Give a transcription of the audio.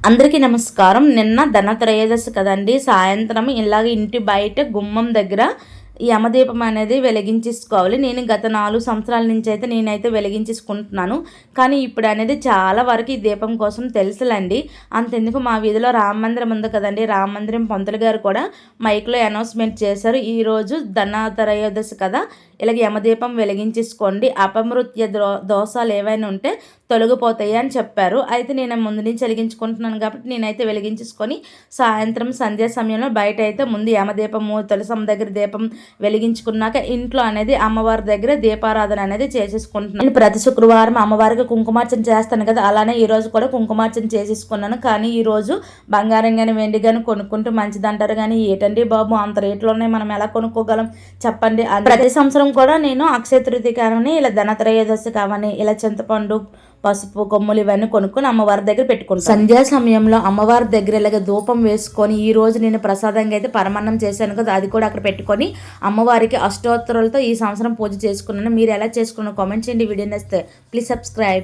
అందరికీ నమస్కారం. నిన్న ధనత్రయోదశి కదండి. సాయంత్రం ఇలాగ ఇంటి బయట గుమ్మం దగ్గర ఈ యమదీపం అనేది వెలిగించేసుకోవాలి. నేను గత 4 సంవత్సరాల నుంచి అయితే నేనైతే వెలిగించేసుకుంటున్నాను. కానీ ఇప్పుడు అనేది చాలా వరకు ఈ దీపం కోసం తెలుసులండి. అంతెందుకు మా వీధిలో రామ మందిరం ఉంది కదండి. రామ మందిరం పంతులు గారు కూడా మైక్లో అనౌన్స్మెంట్ చేశారు. ఈరోజు ధనత్రయోదశి కదా, ఇలాగ యమదీపం వెలిగించేసుకోండి, అపమృత్య దోషాలు ఏవైనా ఉంటే తొలగిపోతాయి అని చెప్పారు. అయితే నేను ముందు నుంచి వెలిగించుకుంటున్నాను కాబట్టి నేనైతే వెలిగించేసుకొని సాయంత్రం సంధ్యా సమయంలో బయట అయితే ముందు యమదీపము, తులసమ్మ దగ్గర దీపం వెలిగించుకున్నాక ఇంట్లో అనేది అమ్మవారి దగ్గర దీపారాధన అనేది చేసేసుకుంటున్నాను. నేను ప్రతి శుక్రవారం అమ్మవారికి కుంకుమార్చన చేస్తాను కదా, అలానే ఈ రోజు కూడా కుంకుమార్చన చేసేసుకున్నాను. కానీ ఈ రోజు బంగారం కానీ వెండి కానీ కొనుక్కుంటూ మంచిదంటారు. కానీ ఏంటండి బాబు, అంత రేట్లోనే మనం ఎలా కొనుక్కోగలం చెప్పండి. ప్రతి సంవత్సరం కూడా నేను అక్షయ తృతీయ కావని, ఇలా ధనత్రయోదశి కావని, ఇలా చింతపండు, పసుపు కొమ్ములు ఇవన్నీ కొనుక్కొని అమ్మవారి దగ్గర పెట్టుకుంటాను. సంధ్యా సమయంలో అమ్మవారి దగ్గర ఇలాగ ధూపం వేసుకొని ఈ రోజు నేను ప్రసాదంగా అయితే పరమాన్నం చేశాను కదా, అది కూడా అక్కడ పెట్టుకొని అమ్మవారికి అష్టోత్తరాలతో ఈ సంవత్సరం పూజ చేసుకున్నాను. మీరు ఎలా చేసుకున్నారో కామెంట్ చేయండి. వీడియో నచ్చితే ప్లీజ్ సబ్స్క్రైబ్.